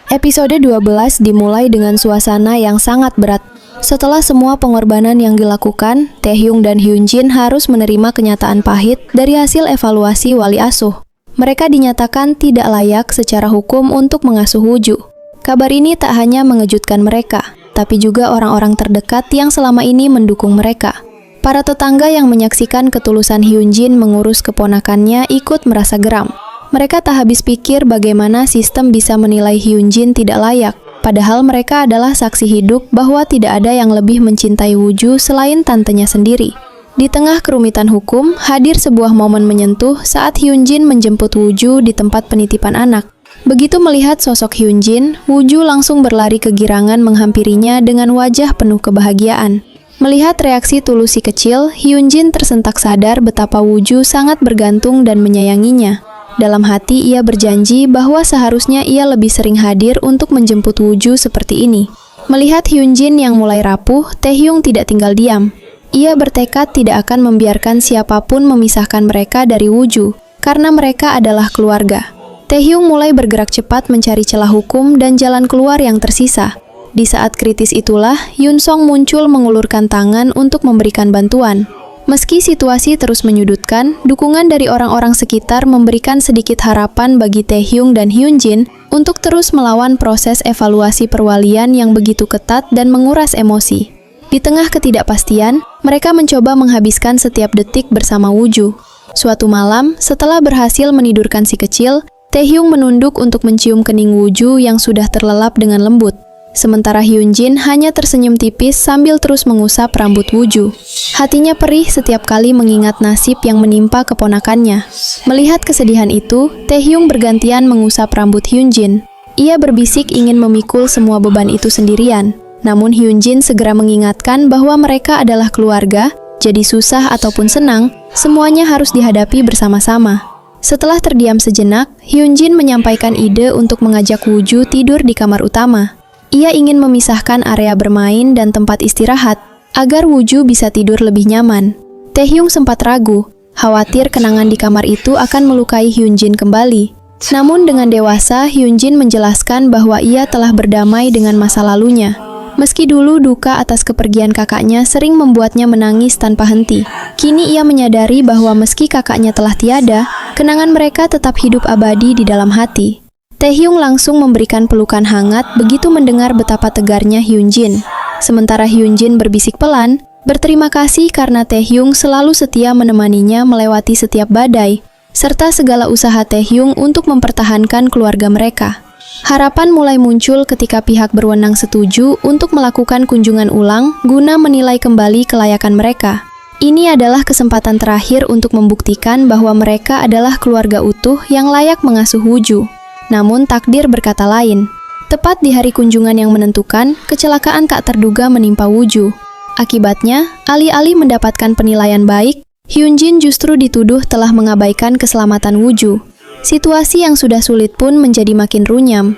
Episode 12 dimulai dengan suasana yang sangat berat. Setelah semua pengorbanan yang dilakukan, Taehyung dan Hyunjin harus menerima kenyataan pahit dari hasil evaluasi wali asuh. Mereka dinyatakan tidak layak secara hukum untuk mengasuh Wooju. Kabar ini tak hanya mengejutkan mereka, tapi juga orang-orang terdekat yang selama ini mendukung mereka. Para tetangga yang menyaksikan ketulusan Hyunjin mengurus keponakannya ikut merasa geram. Mereka tak habis pikir bagaimana sistem bisa menilai Hyunjin tidak layak, padahal mereka adalah saksi hidup bahwa tidak ada yang lebih mencintai Wooju selain tantenya sendiri. Di tengah kerumitan hukum, hadir sebuah momen menyentuh saat Hyunjin menjemput Wooju di tempat penitipan anak. Begitu melihat sosok Hyunjin, Wooju langsung berlari kegirangan menghampirinya dengan wajah penuh kebahagiaan. Melihat reaksi tulus si kecil, Hyunjin tersentak sadar betapa Wooju sangat bergantung dan menyayanginya. Dalam hati ia berjanji bahwa seharusnya ia lebih sering hadir untuk menjemput Wooju seperti ini. Melihat Hyunjin yang mulai rapuh, Taehyung tidak tinggal diam. Ia bertekad tidak akan membiarkan siapapun memisahkan mereka dari Wooju, karena mereka adalah keluarga. Taehyung mulai bergerak cepat mencari celah hukum dan jalan keluar yang tersisa. Di saat kritis itulah, Yunsong muncul mengulurkan tangan untuk memberikan bantuan. Meski situasi terus menyudutkan, dukungan dari orang-orang sekitar memberikan sedikit harapan bagi Taehyung dan Hyunjin untuk terus melawan proses evaluasi perwalian yang begitu ketat dan menguras emosi. Di tengah ketidakpastian, mereka mencoba menghabiskan setiap detik bersama Wooju. Suatu malam, setelah berhasil menidurkan si kecil, Taehyung menunduk untuk mencium kening Wooju yang sudah terlelap dengan lembut. Sementara Hyunjin hanya tersenyum tipis sambil terus mengusap rambut Wooju. Hatinya perih setiap kali mengingat nasib yang menimpa keponakannya. Melihat kesedihan itu, Taehyung bergantian mengusap rambut Hyunjin. Ia berbisik ingin memikul semua beban itu sendirian. Namun Hyunjin segera mengingatkan bahwa mereka adalah keluarga, jadi susah ataupun senang, semuanya harus dihadapi bersama-sama. Setelah terdiam sejenak, Hyunjin menyampaikan ide untuk mengajak Wooju tidur di kamar utama. Ia ingin memisahkan area bermain dan tempat istirahat, agar Wooju bisa tidur lebih nyaman. Taehyung sempat ragu, khawatir kenangan di kamar itu akan melukai Hyunjin kembali. Namun dengan dewasa, Hyunjin menjelaskan bahwa ia telah berdamai dengan masa lalunya. Meski dulu duka atas kepergian kakaknya sering membuatnya menangis tanpa henti, kini ia menyadari bahwa meski kakaknya telah tiada, kenangan mereka tetap hidup abadi di dalam hati. Taehyung langsung memberikan pelukan hangat begitu mendengar betapa tegarnya Hyunjin. Sementara Hyunjin berbisik pelan, berterima kasih karena Taehyung selalu setia menemaninya melewati setiap badai, serta segala usaha Taehyung untuk mempertahankan keluarga mereka. Harapan mulai muncul ketika pihak berwenang setuju untuk melakukan kunjungan ulang guna menilai kembali kelayakan mereka. Ini adalah kesempatan terakhir untuk membuktikan bahwa mereka adalah keluarga utuh yang layak mengasuh Wooju. Namun takdir berkata lain. Tepat di hari kunjungan yang menentukan, kecelakaan tak terduga menimpa Wooju. Akibatnya, alih-alih mendapatkan penilaian baik, Hyunjin justru dituduh telah mengabaikan keselamatan Wooju. Situasi yang sudah sulit pun menjadi makin runyam.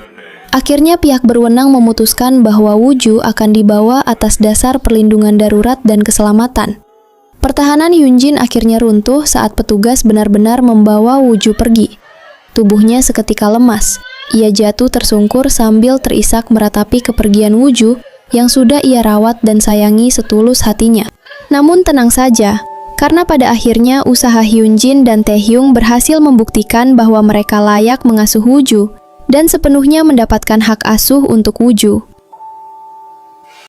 Akhirnya pihak berwenang memutuskan bahwa Wooju akan dibawa atas dasar perlindungan darurat dan keselamatan. Pertahanan Hyunjin akhirnya runtuh saat petugas benar-benar membawa Wooju pergi. Tubuhnya seketika lemas. Ia jatuh tersungkur sambil terisak meratapi kepergian Wooju yang sudah ia rawat dan sayangi setulus hatinya. Namun tenang saja, karena pada akhirnya usaha Hyunjin dan Taehyung berhasil membuktikan bahwa mereka layak mengasuh Wooju dan sepenuhnya mendapatkan hak asuh untuk Wooju.